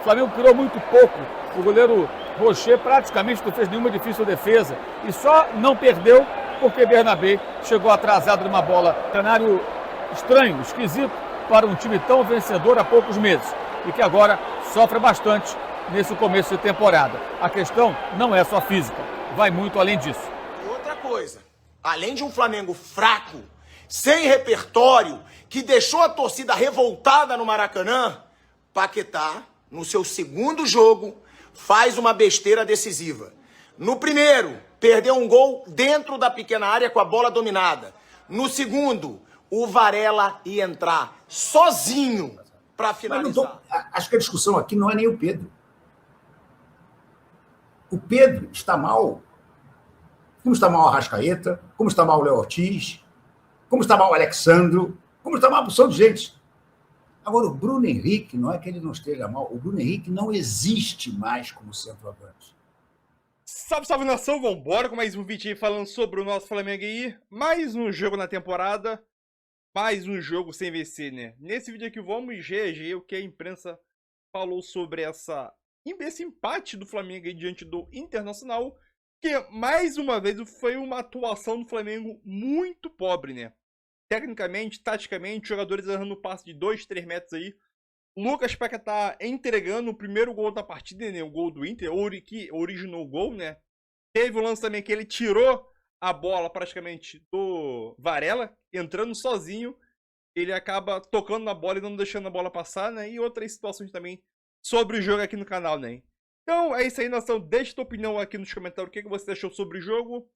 O Flamengo criou muito pouco. O goleiro Rocher praticamente não fez nenhuma difícil defesa e só não perdeu porque Bernabé chegou atrasado numa bola. Cenário estranho, esquisito para um time tão vencedor há poucos meses e que agora sofre bastante nesse começo de temporada. A questão não é só física, vai muito além disso. E outra coisa, além de um Flamengo fraco, sem repertório, que deixou a torcida revoltada no Maracanã, Paquetá, no seu segundo jogo, faz uma besteira decisiva. No primeiro, perdeu um gol dentro da pequena área com a bola dominada. No segundo, o Varela ia entrar sozinho para finalizar. Acho que a discussão aqui não é nem o Pedro. O Pedro está mal. Como está mal a Arrascaeta, como está mal o Léo Ortiz, como está mal o Alexandro, como está mal a opção de gente. Agora, o Bruno Henrique, não é que ele não esteja mal, o Bruno Henrique não existe mais como centroavante. Salve, salve nação, vambora com mais um vídeo aí falando sobre o nosso Flamengo aí. Mais um jogo na temporada, mais um jogo sem vencer, né? Nesse vídeo aqui vamos reagir o que a imprensa falou sobre esse empate do Flamengo aí diante do Internacional, que mais uma vez foi uma atuação do Flamengo muito pobre, né? Tecnicamente, taticamente, jogadores errando passe de 2, 3 metros aí. Lucas Paquetá entregando o primeiro gol da partida, né? O gol do Inter, que originou o gol, né? Teve o lance também que ele tirou a bola praticamente do Varela, entrando sozinho. Ele acaba tocando na bola e não deixando a bola passar, né? E outras situações também sobre o jogo aqui no canal, né? Então é isso aí, nação. Deixa tua opinião aqui nos comentários. O que você achou sobre o jogo.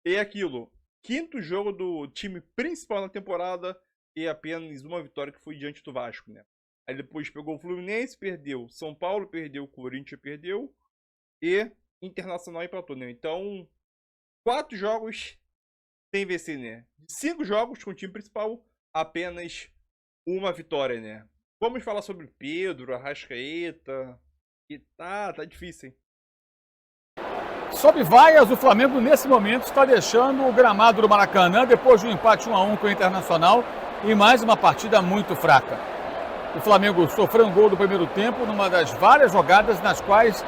E aquilo. Quinto jogo do time principal na temporada e apenas uma vitória que foi diante do Vasco, né? Aí depois pegou o Fluminense, perdeu. São Paulo perdeu, Corinthians perdeu e Internacional empatou, né? Então, 4 jogos sem vencer, né? De 5 jogos com o time principal, apenas uma vitória, né? Vamos falar sobre Pedro, Arrascaeta, e tá difícil, hein? Sob vaias, o Flamengo nesse momento está deixando o gramado do Maracanã depois de um empate 1-1 com o Internacional e mais uma partida muito fraca. O Flamengo sofreu um gol no primeiro tempo numa das várias jogadas nas quais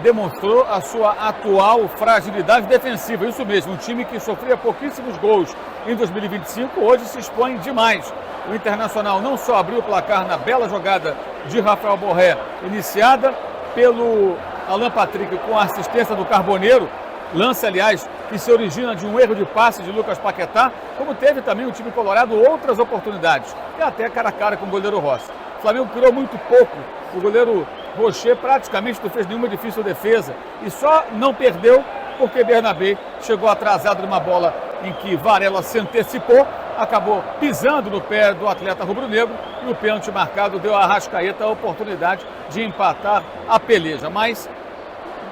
demonstrou a sua atual fragilidade defensiva. Isso mesmo, um time que sofria pouquíssimos gols em 2025 hoje se expõe demais. O Internacional não só abriu o placar na bela jogada de Rafael Borré, iniciada pelo Alan Patrick com a assistência do Carboneiro, lance, aliás, que se origina de um erro de passe de Lucas Paquetá, como teve também o time colorado outras oportunidades, e até cara a cara com o goleiro Rossi. O Flamengo criou muito pouco, o goleiro Rocher praticamente não fez nenhuma difícil defesa, e só não perdeu porque Bernabé chegou atrasado numa bola em que Varela se antecipou, acabou pisando no pé do atleta rubro-negro e o pênalti marcado deu a Arrascaeta a oportunidade de empatar a peleja. Mas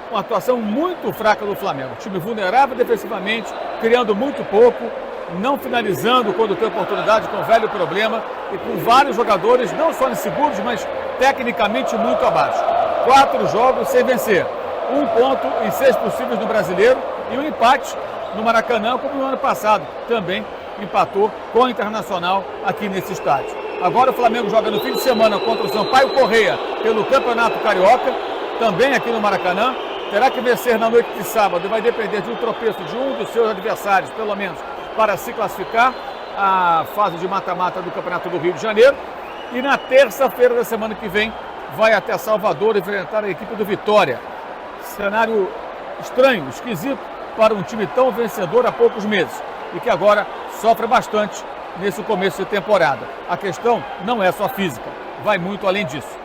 uma atuação muito fraca do Flamengo. O time vulnerável defensivamente, criando muito pouco, não finalizando quando tem oportunidade, com velho problema e com vários jogadores não só inseguros, mas tecnicamente muito abaixo. 4 jogos sem vencer. 1 ponto em 6 possíveis no Brasileiro e um empate no Maracanã, como no ano passado também empatou com o Internacional aqui nesse estádio. Agora o Flamengo joga no fim de semana contra o Sampaio Corrêa pelo Campeonato Carioca, também aqui no Maracanã. Terá que vencer na noite de sábado e vai depender de um tropeço de um dos seus adversários, pelo menos, para se classificar à fase de mata-mata do Campeonato do Rio de Janeiro. E na terça-feira da semana que vem vai até Salvador enfrentar a equipe do Vitória. Cenário estranho, esquisito para um time tão vencedor há poucos meses e que agora sofre bastante nesse começo de temporada. A questão não é só física, vai muito além disso.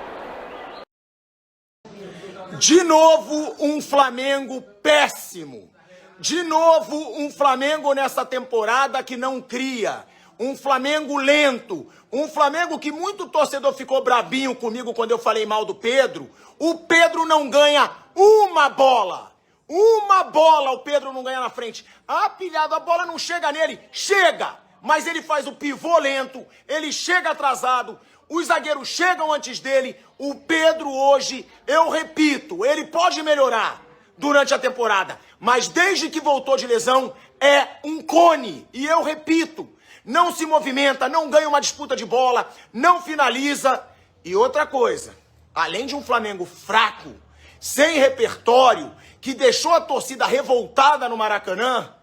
De novo um Flamengo péssimo. De novo um Flamengo nessa temporada que não cria. Um Flamengo lento. Um Flamengo que muito torcedor ficou brabinho comigo quando eu falei mal do Pedro. O Pedro não ganha uma bola. Uma bola o Pedro não ganha na frente. Ah, pilhado, a bola não chega nele. Chega! Mas ele faz o pivô lento, ele chega atrasado, os zagueiros chegam antes dele. O Pedro hoje, eu repito, ele pode melhorar durante a temporada, mas desde que voltou de lesão, é um cone. E eu repito, não se movimenta, não ganha uma disputa de bola, não finaliza. E outra coisa, além de um Flamengo fraco, sem repertório, que deixou a torcida revoltada no Maracanã,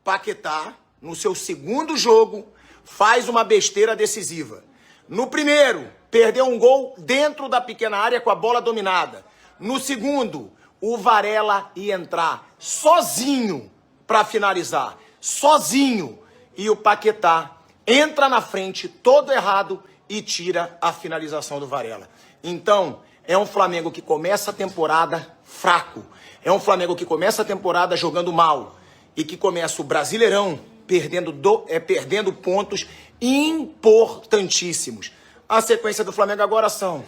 Paquetá, no seu segundo jogo, faz uma besteira decisiva. No primeiro, perdeu um gol dentro da pequena área com a bola dominada. No segundo, o Varela ia entrar sozinho para finalizar. Sozinho. E o Paquetá entra na frente, todo errado, e tira a finalização do Varela. Então, é um Flamengo que começa a temporada fraco. É um Flamengo que começa a temporada jogando mal. E que começa o Brasileirão perdendo pontos importantíssimos. A sequência do Flamengo agora são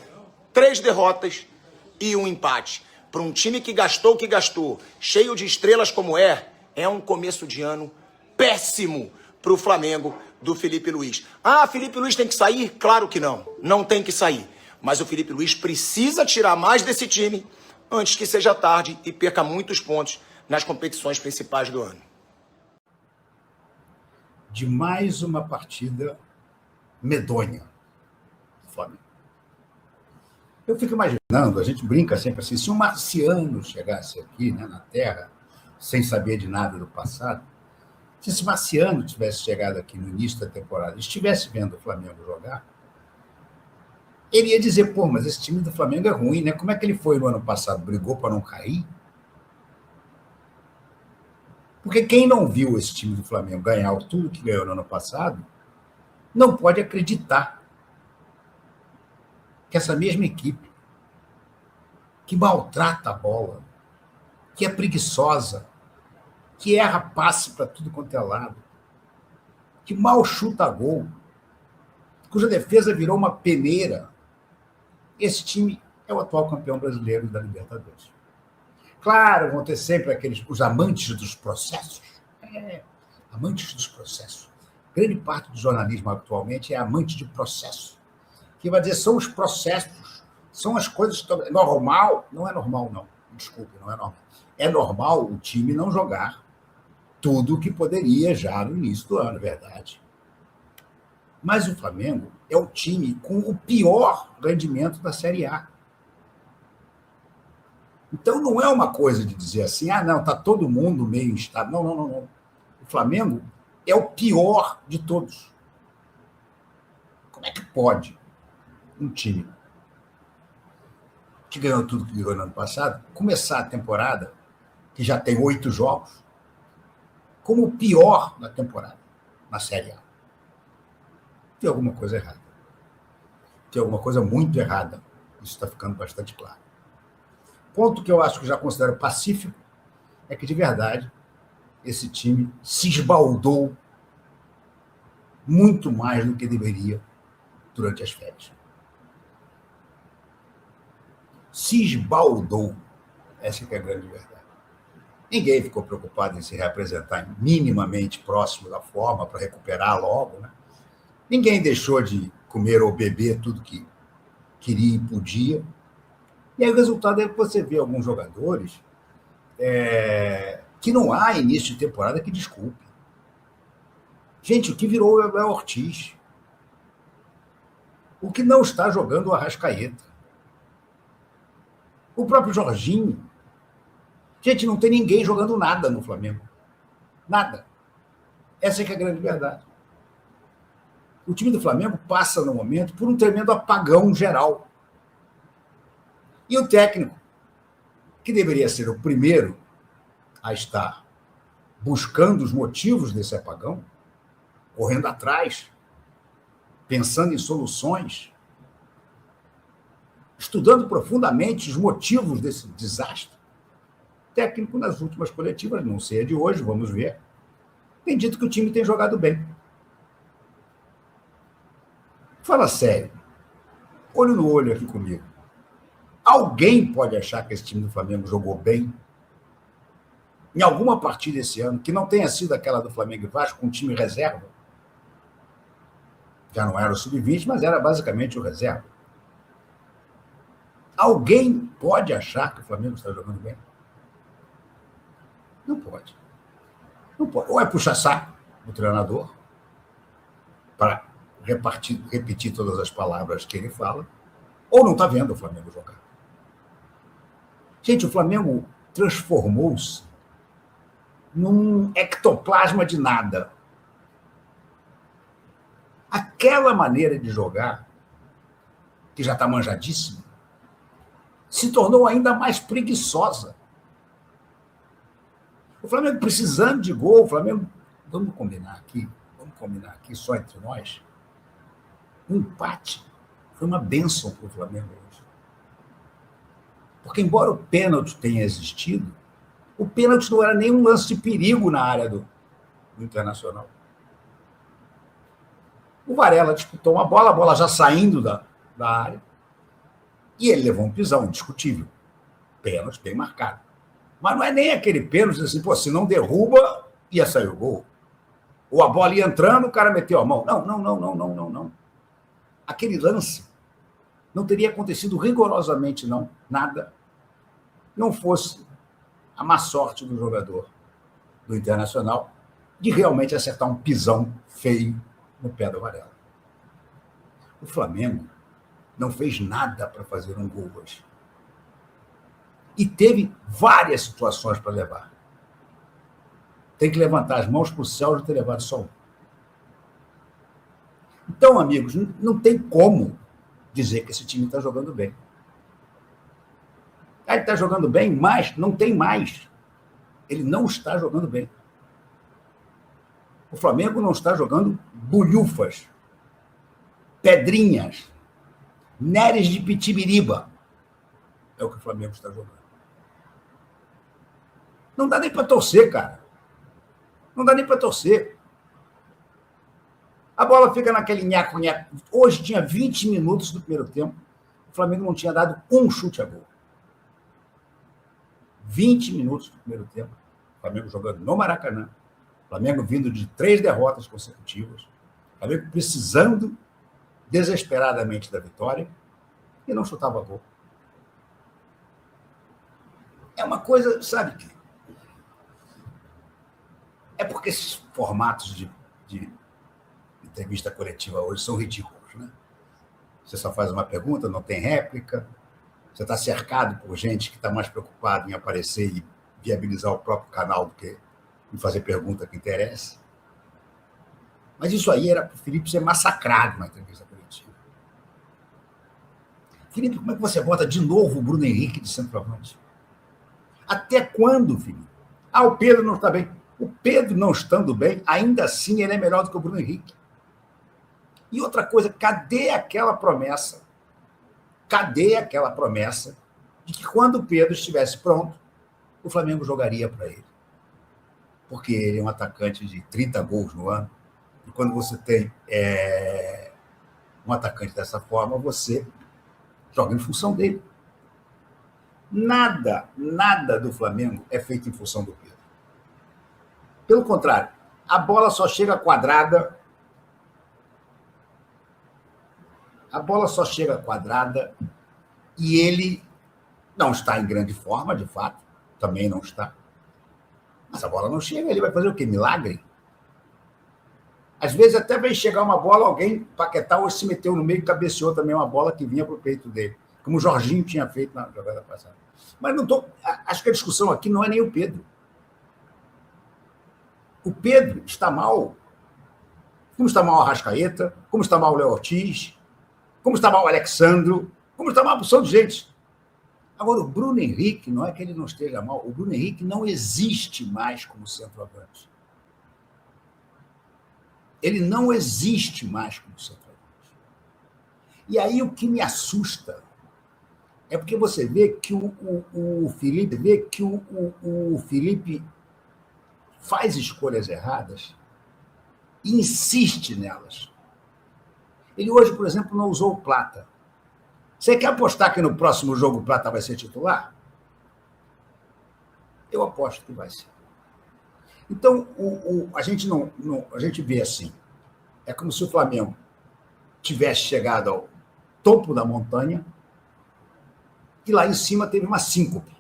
3 derrotas e 1 empate. Para um time que gastou o que gastou, cheio de estrelas como é um começo de ano péssimo para o Flamengo do Felipe Luiz. Ah, Felipe Luiz tem que sair? Claro que não. Não tem que sair. Mas o Felipe Luiz precisa tirar mais desse time antes que seja tarde e perca muitos pontos nas competições principais do ano. De mais uma partida medonha do Flamengo. Eu fico imaginando, a gente brinca sempre assim, se um marciano chegasse aqui, né, na Terra, sem saber de nada do passado, se esse marciano tivesse chegado aqui no início da temporada e estivesse vendo o Flamengo jogar, ele ia dizer, pô, mas esse time do Flamengo é ruim, né? Como é que ele foi no ano passado? Brigou para não cair? Porque quem não viu esse time do Flamengo ganhar tudo que ganhou no ano passado, não pode acreditar que essa mesma equipe, que maltrata a bola, que é preguiçosa, que erra passe para tudo quanto é lado, que mal chuta gol, cuja defesa virou uma peneira, esse time é o atual campeão brasileiro da Libertadores. Claro, vão ter sempre os amantes dos processos. Amantes dos processos. Grande parte do jornalismo atualmente é amante de processo. Que vai dizer, são os processos, são as coisas... Normal? Não é normal, não. Desculpe, não é normal. É normal o time não jogar tudo o que poderia já no início do ano, é verdade. Mas o Flamengo é o time com o pior rendimento da Série A. Então, não é uma coisa de dizer assim, não, está todo mundo meio instável. Não, não, não, não. O Flamengo é o pior de todos. Como é que pode um time que ganhou tudo que ganhou no ano passado começar a temporada, que já tem 8 jogos, como o pior da temporada, na Série A? Tem alguma coisa errada. Tem alguma coisa muito errada. Isso está ficando bastante claro. Ponto que eu acho que já considero pacífico é que, de verdade, esse time se esbaldou muito mais do que deveria durante as férias. Se esbaldou. Essa que é a grande verdade. Ninguém ficou preocupado em se reapresentar minimamente próximo da forma para recuperar logo, né? Ninguém deixou de comer ou beber tudo que queria e podia. E aí o resultado é que você vê alguns jogadores que não há início de temporada que desculpe. Gente, o que virou o Léo Ortiz? O que não está jogando o Arrascaeta? O próprio Jorginho. Gente, não tem ninguém jogando nada no Flamengo. Nada. Essa é que é a grande verdade. O time do Flamengo passa, no momento, por um tremendo apagão geral. E o técnico, que deveria ser o primeiro a estar buscando os motivos desse apagão, correndo atrás, pensando em soluções, estudando profundamente os motivos desse desastre, o técnico, nas últimas coletivas, não sei a de hoje, vamos ver, tem dito que o time tem jogado bem. Fala sério, olho no olho aqui comigo. Alguém pode achar que esse time do Flamengo jogou bem em alguma partida esse ano, que não tenha sido aquela do Flamengo e Vasco, com um time reserva? Já não era o sub-20, mas era basicamente o reserva. Alguém pode achar que o Flamengo está jogando bem? Não pode. Não pode. Ou é puxar saco do treinador para repetir todas as palavras que ele fala, ou não está vendo o Flamengo jogar. Gente, o Flamengo transformou-se num ectoplasma de nada. Aquela maneira de jogar, que já está manjadíssima, se tornou ainda mais preguiçosa. O Flamengo precisando de gol, o Flamengo... Vamos combinar aqui só entre nós. O empate foi uma bênção para o Flamengo hoje. Porque, embora o pênalti tenha existido, o pênalti não era nenhum lance de perigo na área do Internacional. O Varela disputou uma bola, a bola já saindo da área, e ele levou um pisão, indiscutível. Pênalti bem marcado. Mas não é nem aquele pênalti assim, pô, se não derruba, ia sair o gol. Ou a bola ia entrando, o cara meteu a mão. Não. Aquele lance não teria acontecido rigorosamente, não. Nada. Não fosse a má sorte do jogador do Internacional de realmente acertar um pisão feio no pé do Varela. O Flamengo não fez nada para fazer um gol hoje. E teve várias situações para levar. Tem que levantar as mãos para o céu de ter levado só um. Então, amigos, não tem como dizer que esse time está jogando bem. Ele está jogando bem, mas não tem mais. Ele não está jogando bem. O Flamengo não está jogando bulhufas, pedrinhas, Neres de Pitibiriba. É o que o Flamengo está jogando. Não dá nem para torcer, cara. Não dá nem para torcer. A bola fica naquele nhaco-nhaco. Hoje tinha 20 minutos do primeiro tempo. O Flamengo não tinha dado um chute a gol. 20 minutos do primeiro tempo. O Flamengo jogando no Maracanã. O Flamengo vindo de 3 derrotas consecutivas. O Flamengo precisando desesperadamente da vitória e não chutava gol. É uma coisa, sabe que é porque esses formatos de entrevista coletiva hoje são ridículos, né? Você só faz uma pergunta, não tem réplica, você está cercado por gente que está mais preocupada em aparecer e viabilizar o próprio canal do que em fazer pergunta que interessa. Mas isso aí era para o Felipe ser massacrado na entrevista coletiva. Felipe, como é que você bota de novo o Bruno Henrique de centroavante? Até quando, Felipe? O Pedro não está bem. O Pedro não estando bem, ainda assim ele é melhor do que o Bruno Henrique. E outra coisa, cadê aquela promessa? Cadê aquela promessa de que quando o Pedro estivesse pronto, o Flamengo jogaria para ele? Porque ele é um atacante de 30 gols no ano. E quando você tem um atacante dessa forma, você joga em função dele. Nada do Flamengo é feito em função do Pedro. Pelo contrário, a bola só chega quadrada. A bola só chega quadrada e ele não está em grande forma, de fato, também não está. Mas a bola não chega, ele vai fazer o quê? Milagre? Às vezes até vem chegar uma bola, alguém, Paquetá, hoje se meteu no meio e cabeceou também uma bola que vinha para o peito dele, como o Jorginho tinha feito na jogada passada. Mas não tô, acho que a discussão aqui não é nem o Pedro. O Pedro está mal. Como está mal a Arrascaeta, como está mal o Léo Ortiz, como está mal o Alexandro, como está mal a opção de gente. Agora, o Bruno Henrique, não é que ele não esteja mal, o Bruno Henrique não existe mais como centroavante. Ele não existe mais como centroavante. E aí o que me assusta é porque você vê que o Felipe faz escolhas erradas e insiste nelas. Ele hoje, por exemplo, não usou o Plata. Você quer apostar que no próximo jogo o Plata vai ser titular? Eu aposto que vai ser. Então, a gente vê assim, é como se o Flamengo tivesse chegado ao topo da montanha e lá em cima teve uma síncope.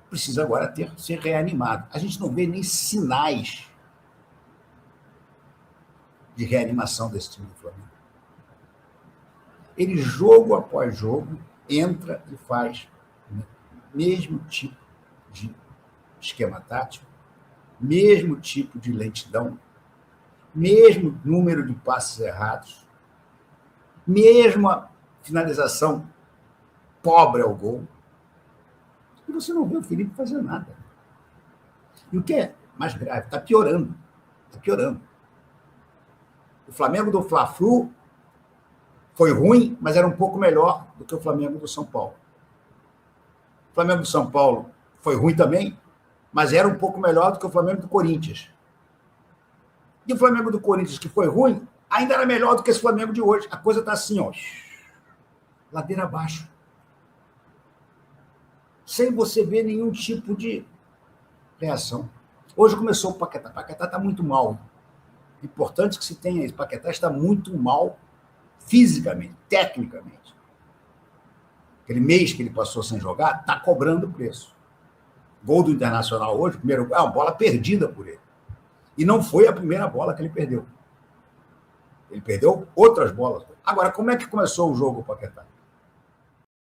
Precisa agora ser reanimado. A gente não vê nem sinais de reanimação desse time do Flamengo. Ele, jogo após jogo, entra e faz o mesmo tipo de esquema tático, mesmo tipo de lentidão, mesmo número de passes errados, mesma finalização pobre ao gol. E você não vê o Felipe fazer nada. E o que é mais grave, está piorando. Está piorando. O Flamengo do Fla-Flu foi ruim, mas era um pouco melhor do que o Flamengo do São Paulo. O Flamengo do São Paulo foi ruim também, mas era um pouco melhor do que o Flamengo do Corinthians. E o Flamengo do Corinthians, que foi ruim, ainda era melhor do que esse Flamengo de hoje. A coisa está assim, ó, ladeira abaixo. Sem você ver nenhum tipo de reação. Hoje começou o Paquetá. O Paquetá está muito mal. Importante que se tenha isso. O Paquetá está muito mal fisicamente, tecnicamente. Aquele mês que ele passou sem jogar, está cobrando preço. Gol do Internacional hoje, primeiro, uma bola perdida por ele. E não foi a primeira bola que ele perdeu. Ele perdeu outras bolas. Agora, como é que começou o jogo, Paquetá?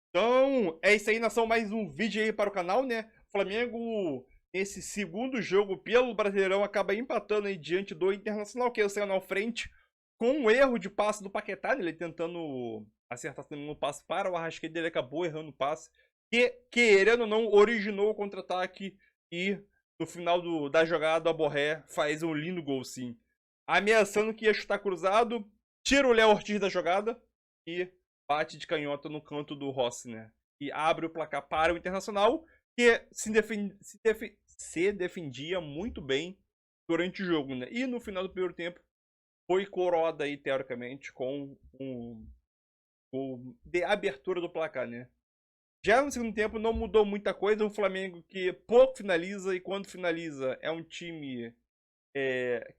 Então, é isso aí, nação. Mais um vídeo aí para o canal, né? Flamengo, nesse segundo jogo pelo Brasileirão, acaba empatando aí diante do Internacional, que saiu na frente com um erro de passe do Paquetá, né? Ele tentando acertar também no passe para o Arrascaeta, ele acabou errando o passe, que, querendo ou não, originou o contra-ataque e no final da jogada, a Borré faz um lindo gol, sim. Ameaçando que ia chutar cruzado, tira o Léo Ortiz da jogada e bate de canhota no canto do Rossi, né? E abre o placar para o Internacional, que se defendia muito bem durante o jogo, né? E no final do primeiro tempo, foi coroada aí, teoricamente, com de abertura do placar, né? Já no segundo tempo não mudou muita coisa. Um Flamengo que pouco finaliza e quando finaliza é um time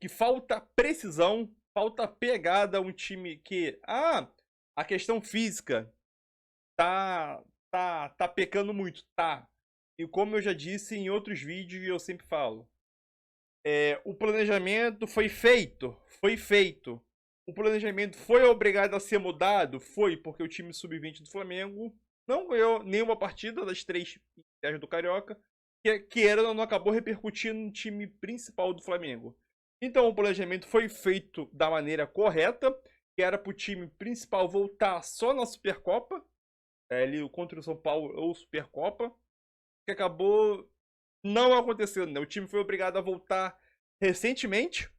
que falta precisão, falta pegada. Um time que... a questão física tá pecando muito, tá? E como eu já disse em outros vídeos e eu sempre falo, o planejamento foi feito. O planejamento foi obrigado a ser mudado? Foi, porque o time sub-20 do Flamengo não ganhou nenhuma partida das 3 do Carioca, que era, não acabou repercutindo no time principal do Flamengo. Então o planejamento foi feito da maneira correta, que era para o time principal voltar só na Supercopa, ali contra o São Paulo ou Supercopa, que acabou não acontecendo, né? O time foi obrigado a voltar recentemente,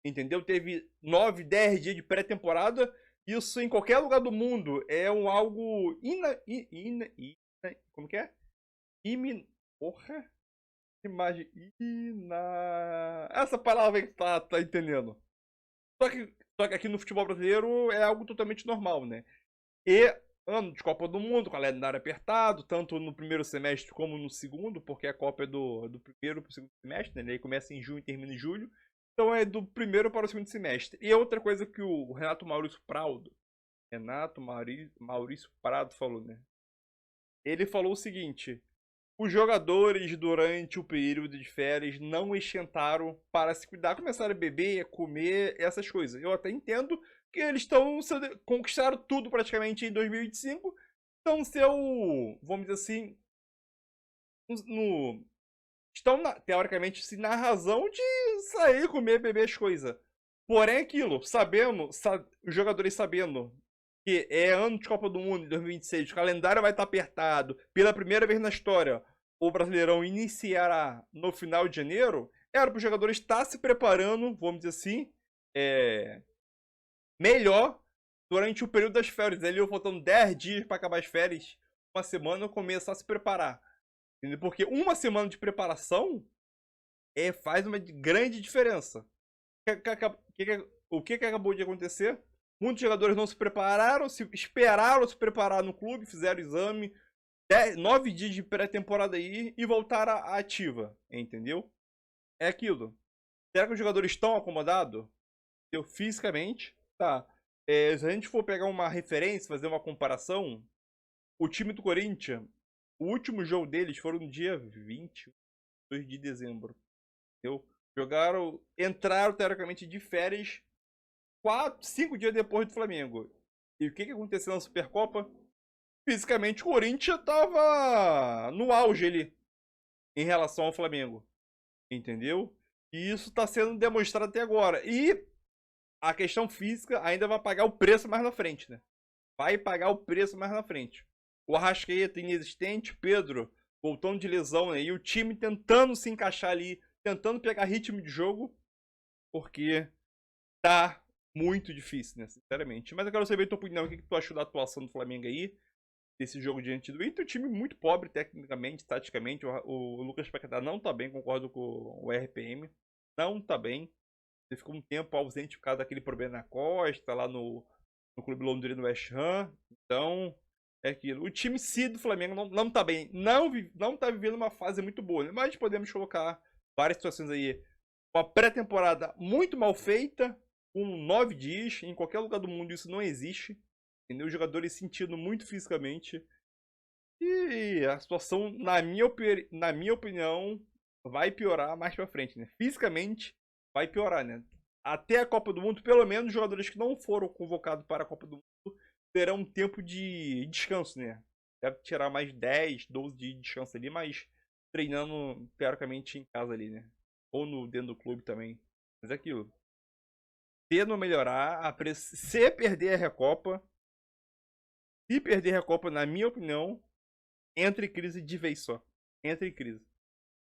entendeu? Teve 9, 10 dias de pré-temporada. Isso em qualquer lugar do mundo é algo como que é? Porra? Imagem. Essa palavra que tá entendendo. Só que aqui no futebol brasileiro é algo totalmente normal, né? E ano de Copa do Mundo, calendário apertado, tanto no primeiro semestre como no segundo, porque a Copa é do primeiro para o segundo semestre, né? Ele começa em junho e termina em julho. Então é do primeiro para o segundo semestre. E outra coisa que o Renato Maurício Prado falou, né? Ele falou o seguinte: os jogadores durante o período de férias não esquentaram para se cuidar, começaram a beber, comer, essas coisas. Eu até entendo que eles conquistaram tudo praticamente em 2025, então vamos dizer assim, estão teoricamente na razão de sair, comer, beber as coisas. Porém, aquilo, os jogadores sabendo que é ano de Copa do Mundo em 2026, o calendário vai estar apertado, pela primeira vez na história, o Brasileirão iniciará no final de janeiro, era para os jogadores estar se preparando, vamos dizer assim, melhor durante o período das férias. Ali faltando 10 dias para acabar as férias, uma semana, começar a se preparar. Entendeu? Porque uma semana de preparação faz uma grande diferença. O que acabou de acontecer? Muitos jogadores não se prepararam, esperaram se preparar no clube, fizeram exame, 9 dias de pré-temporada aí e voltaram à ativa, entendeu? É aquilo. Será que os jogadores estão acomodados? Fisicamente, tá. Se a gente for pegar uma referência, fazer uma comparação, o time do Corinthians, o último jogo deles foi no dia 22 de dezembro. Entendeu? Entraram teoricamente de férias 5 dias depois do Flamengo. E o que aconteceu na Supercopa? Fisicamente, o Corinthians tava no auge ali em relação ao Flamengo. Entendeu? E isso tá sendo demonstrado até agora. E a questão física ainda vai pagar o preço mais na frente, né? Vai pagar o preço mais na frente. O Arrascaeta inexistente, Pedro voltando de lesão, né? E o time tentando se encaixar ali, tentando pegar ritmo de jogo, porque tá muito difícil, né? Sinceramente. Mas eu quero saber a tua opinião. O que tu achou da atuação do Flamengo aí? Desse jogo diante do Inter? Um time muito pobre tecnicamente, taticamente. O Lucas Paquetá não tá bem, concordo com o RPM. Não tá bem. Ele ficou um tempo ausente por causa daquele problema na costa, lá no clube londrino West Ham. Então, é aquilo. O time C do Flamengo não tá bem. Não tá vivendo uma fase muito boa, né? Mas podemos colocar várias situações aí. Uma pré-temporada muito mal feita, com 9 dias. Em qualquer lugar do mundo isso não existe. Entendeu? Os jogadores sentindo muito fisicamente. E a situação, na minha opinião, vai piorar mais pra frente, né? Fisicamente, vai piorar, né? Até a Copa do Mundo, pelo menos os jogadores que não foram convocados para a Copa do Mundo terão um tempo de descanso, né? Deve tirar mais 10, 12 dias de descanso ali, mas treinando, teoricamente, em casa ali, né? Ou dentro do clube também. Mas é aquilo. Se não melhorar, se perder a Recopa, na minha opinião, entra em crise de vez só. Entra em crise.